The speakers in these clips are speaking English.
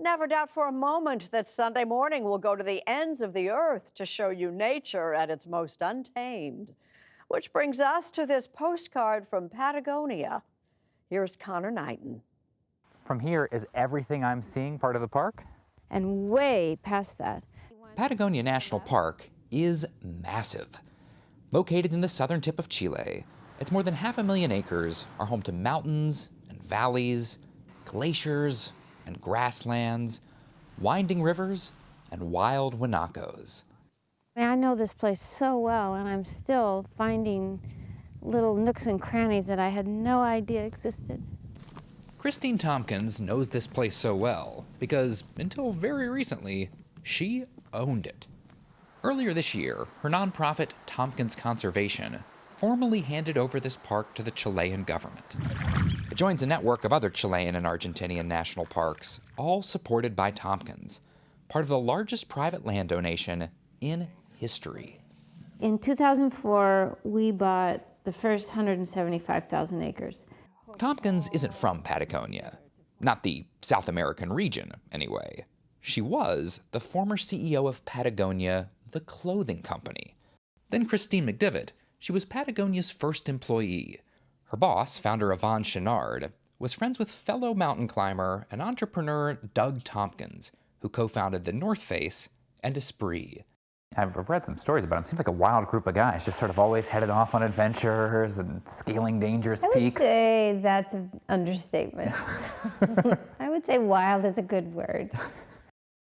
never doubt for a moment that Sunday Morning will go to the ends of the earth to show you nature at its most untamed. Which brings us to this postcard from Patagonia. Here's Connor Knighton. From here, is everything I'm seeing part of the park? And way past that. Patagonia National Park is massive. Located in the southern tip of Chile, its more than 500,000 acres are home to mountains and valleys, glaciers and grasslands, winding rivers and wild guanacos. I know this place so well, and I'm still finding little nooks and crannies that I had no idea existed. Christine Tompkins knows this place so well because, until very recently, she owned it. Earlier this year, her nonprofit Tompkins Conservation formally handed over this park to the Chilean government. It joins a network of other Chilean and Argentinian national parks, all supported by Tompkins, part of the largest private land donation in history. In 2004, we bought the first 175,000 acres. Tompkins isn't from Patagonia, not the South American region, anyway. She was the former CEO of Patagonia, the clothing company. Then Christine McDivitt, she was Patagonia's first employee. Her boss, founder Yvonne Chenard, was friends with fellow mountain climber and entrepreneur Doug Tompkins, who co-founded the North Face and Esprit. I've read some stories about them. Seems like a wild group of guys, just sort of always headed off on adventures and scaling dangerous peaks. I would say that's an understatement. I would say wild is a good word.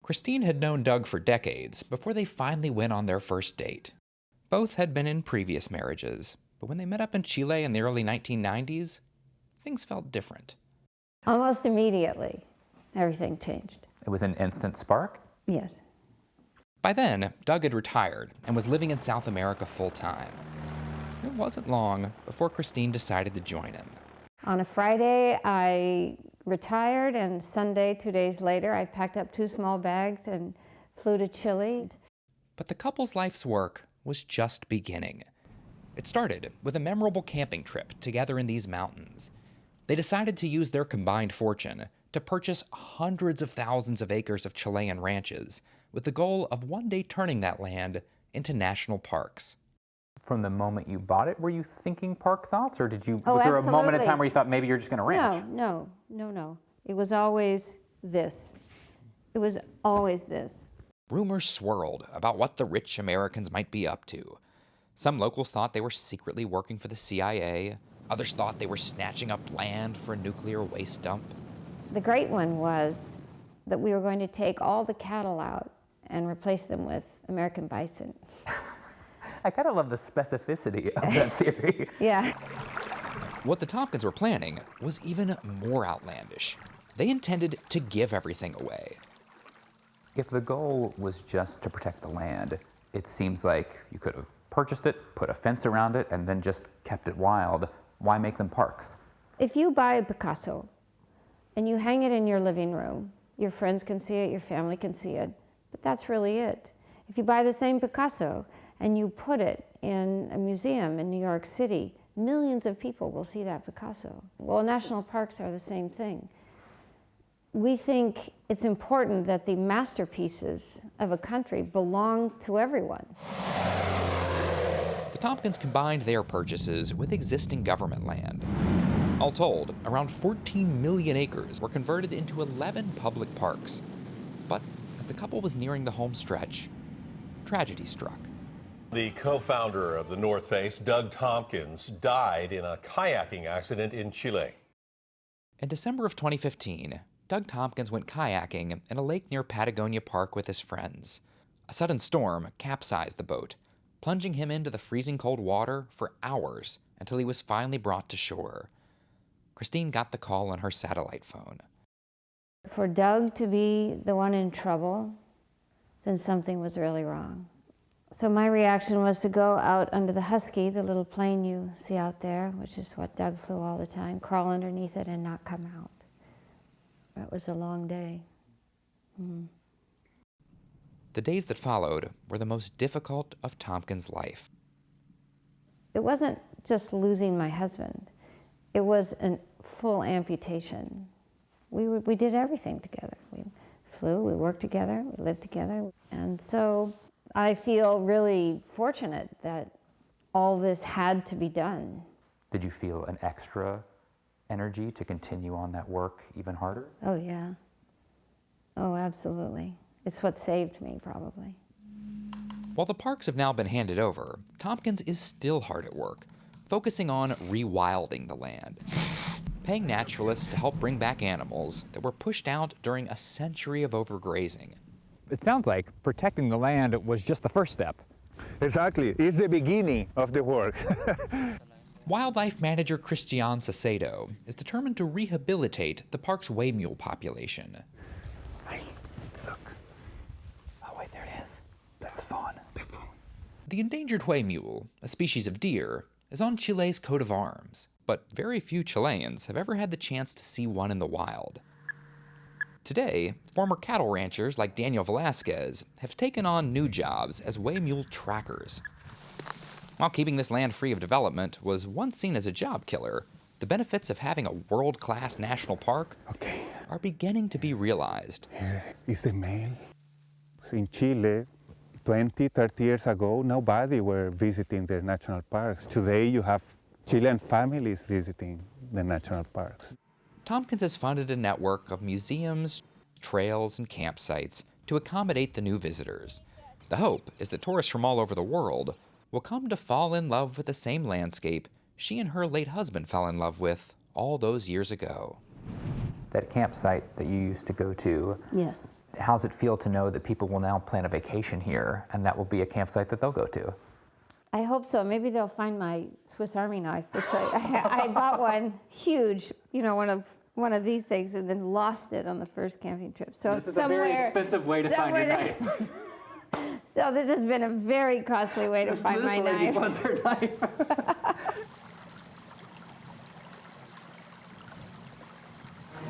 Christine had known Doug for decades before they finally went on their first date. Both had been in previous marriages, but when they met up in Chile in the early 1990s, things felt different. Almost immediately, everything changed. It was an instant spark? Yes. By then, Doug had retired and was living in South America full-time. It wasn't long before Christine decided to join him. On a Friday, I retired, and Sunday, 2 days later, I packed up 2 small bags and flew to Chile. But the couple's life's work was just beginning. It started with a memorable camping trip together in these mountains. They decided to use their combined fortune to purchase hundreds of thousands of acres of Chilean ranches, with the goal of one day turning that land into national parks. From the moment you bought it, were you thinking park thoughts, or was there absolutely. a moment in time where you thought maybe you're just going to ranch? No. It was always this. It was always this. Rumors swirled about what the rich Americans might be up to. Some locals thought they were secretly working for the CIA. Others thought they were snatching up land for a nuclear waste dump. The great one was that we were going to take all the cattle out and replace them with American bison. I kind of love the specificity of that theory. Yeah. What the Tompkins were planning was even more outlandish. They intended to give everything away. If the goal was just to protect the land, it seems like you could have purchased it, put a fence around it, and then just kept it wild. Why make them parks? If you buy a Picasso and you hang it in your living room, your friends can see it, your family can see it, but that's really it. If you buy the same Picasso and you put it in a museum in New York City, millions of people will see that Picasso. Well, national parks are the same thing. We think it's important that the masterpieces of a country belong to everyone. The Tompkins combined their purchases with existing government land. All told, around 14 million acres were converted into 11 public parks. But as the couple was nearing the home stretch, tragedy struck. The co-founder of the North Face, Doug Tompkins, died in a kayaking accident in Chile. In December of 2015, Doug Tompkins went kayaking in a lake near Patagonia Park with his friends. A sudden storm capsized the boat, plunging him into the freezing cold water for hours until he was finally brought to shore. Christine got the call on her satellite phone. For Doug to be the one in trouble, then something was really wrong. So my reaction was to go out under the Husky, the little plane you see out there, which is what Doug flew all the time, crawl underneath it and not come out. That was a long day. The days that followed were the most difficult of Tompkins' life. It wasn't just losing my husband. It was a full amputation. We did everything together. We flew, we worked together, we lived together. And so I feel really fortunate that all this had to be done. Did you feel an extra energy to continue on that work even harder? Oh, yeah. Oh, absolutely. It's what saved me, probably. While the parks have now been handed over, Tompkins is still hard at work, focusing on rewilding the land, paying naturalists to help bring back animals that were pushed out during a century of overgrazing. It sounds like protecting the land was just the first step. Exactly. It's the beginning of the work. Wildlife manager Christian Sacedo is determined to rehabilitate the park's way mule population. Hey, look. Oh, wait, there it is. That's the fawn. The fawn. The endangered way mule, a species of deer, is on Chile's coat of arms, but very few Chileans have ever had the chance to see one in the wild. Today, former cattle ranchers like Daniel Velasquez have taken on new jobs as way mule trackers. While keeping this land free of development was once seen as a job killer, the benefits of having a world-class national park are beginning to be realized. Here is the male. In Chile, 20, 30 years ago, nobody were visiting the national parks. Today, you have Chilean families visiting the national parks. Tompkins has funded a network of museums, trails, and campsites to accommodate the new visitors. The hope is that tourists from all over the world will come to fall in love with the same landscape she and her late husband fell in love with all those years ago. That campsite that you used to go to, Yes. how's it feel to know that people will now plan a vacation here and that will be a campsite that they'll go to? I hope so. Maybe they'll find my Swiss Army knife, which I bought one huge, you know, one of these things, and then lost it on the first camping trip. So This is a very expensive way to find your knife. So this has been a very costly way to find my knife. Wants her knife.